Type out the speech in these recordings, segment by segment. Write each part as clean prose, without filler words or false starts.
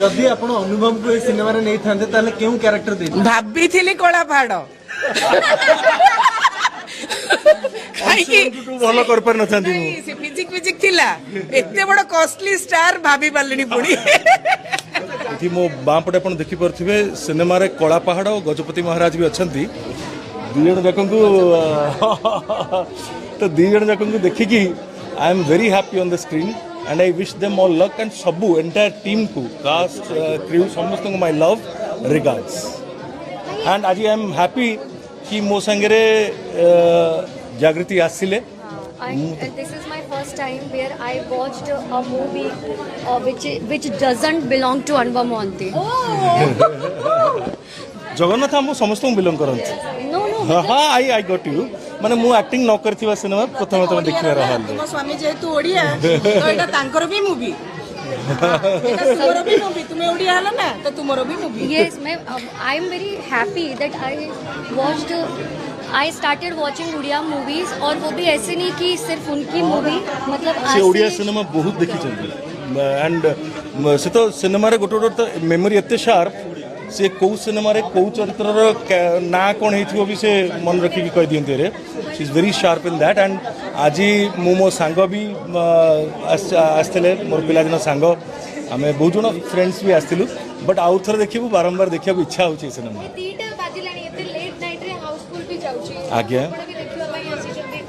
जदि आपण अनुभव को ए सिनेमा रे नै थांते ताले केउ कैरेक्टर दे भाबी थिली कोला पहाड़ भलो कर पर न थांती से फिजिक फिजिक थिला एते बड़ कॉस्टली स्टार भाबी पालनी पुणी इथि मो बाम पटे आपण देखि परथिबे सिनेमा रे कोला पहाड़ और गजपति महाराज भी अछंती दी जण देखंकु तो दी जण देखंकु देखि कि I am very happy on the screen and I wish them all luck and सबु एंटायर टीम को कास्ट क्रू समस्त को माय लव रिगार्ड्स एंड आज आई एम हैप्पी कि मो संगरे जागृति आसिले This is my first time where I watched a movie which doesn't belong to Anubhav Mohanty. Jagannath हम समस्त बिलोंग करंत No, हाँ आई गॉट यू माने मु एक्टिंग न करथिबा सिनेमा प्रथम तम देखिबा रहल तुम स्वामी जेतु ओडिया तो एटा तांकर भी मूवी एटा तुमरो भी मूवी तुमे ओडिया हला ना तो तुमरो भी movie yes, I am very happy that I started watching Odia movies और वो भी ऐसे नहीं कि सिर्फ उनकी मूवी मतलब से उड़िया सिनेमा बहुत देखि चंदी एंड से तो सिनेमा रे गोटो तो मेमोरी एते शार्प से को सिनेमा रे को चरित्र ना कोन हेथिबो भी से मन रखी कहि दियंते रे she is very sharp in that and आज मो सांग भी आस्तेले मोर पिला दिन सांग आमे बहुत जण फ्रेंड्स भी आस्तिलु बट आउ थर देखिबो बारंबार देखिया इच्छा होची सिनेमा आज्ञा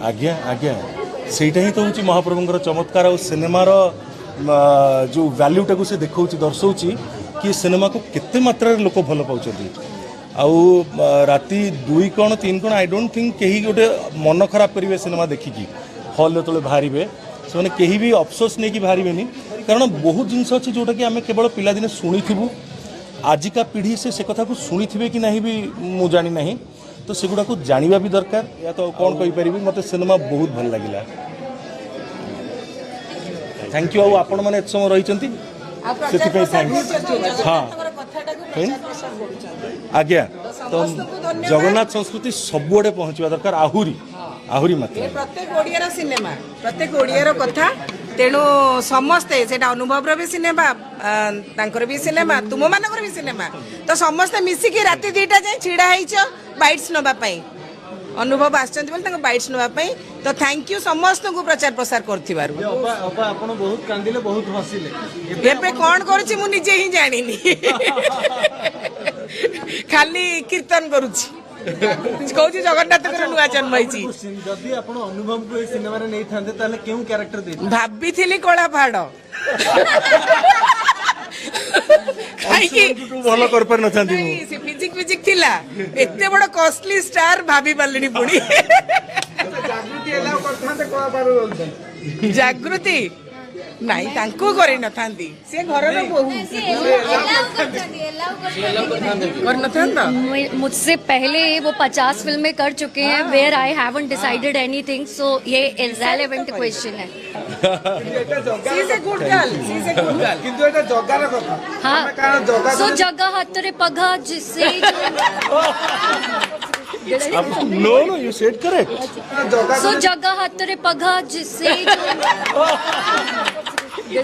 आज्ञा आज्ञा सेटा ही तो होची महाप्रभुंकर चमत्कार और सिनेमार जो वैल्यूटा को से देखौची दर्शौची कि सिनेमा को केते मात्रा लोक भल पाउछथि आउ राति 2 कोण 3 कोण आई डोंट थिंक केही गोटे मन खराब करिवे सिनेमा देखिकी हॉल तले बाहरिबे से माने केही भी अफसोस नै कि बाहरिबेनी कारण बहुत जिंस अछि जोटा कि आमे केवल पिला दिने सुनिथिबु आजिका पीढ़ी से कथा को सुनिथिबे कि नाही भी मु जानि नाही तो सेगुड़ा को जानिबा भी दरकार या तो कौन कहि परिबी मते सिनेमा बहुत भल लागिला थैंक यू आउ आपण माने समय रही चंती सेति पे थैंक्स हां आज्ञा तो जगन्नाथ संस्कृति सबुडे पहुंचवा दरकार आहुरी मत प्रत्येक ओडियार सिनेमा प्रत्येक ओडियार कथा तेणु समस्ते सेटा अनुभव भी सिनेमा तांकर भी सिनेमा तुम मानकर भी सिनेमा तो समस्ते मिसिकी राति 2टा जाए छिड़ा हैछ बाइट्स नबा पई अनुभव आछन बोल तांको बाइट्स नबा पई तो थैंक यू समस्त को प्रचार प्रसार करथिबारु आपण बहुत कांदिले बहुत हसिले एबे कोन करछि मु निजे ही जानिनी खाली कीर्तन करूछि कहूँ जगन्नाथ नुआ जन्म जदि आपण अनुभव को ए सिनेमा रे नै थांते ताले केउ कैरेक्टर दे भाबी थिली कोला पहाड़ भलो कर पर न थांती से फिजिक फिजिक थिला एते बड़ कॉस्टली स्टार भाबी पालनी पुणी जागृति नहीं तांको करे न थांती से घर न बहु कर न थांता मुझसे पहले वो 50 फिल्में कर चुके हैं where I haven't decided anything so ये इररिलेवेंट क्वेश्चन है she is a good girl किंतु एटा जगार कथा हाँ सो जगह हातरे पगा जिससे no you said correct so जगह हातरे पगा जिससे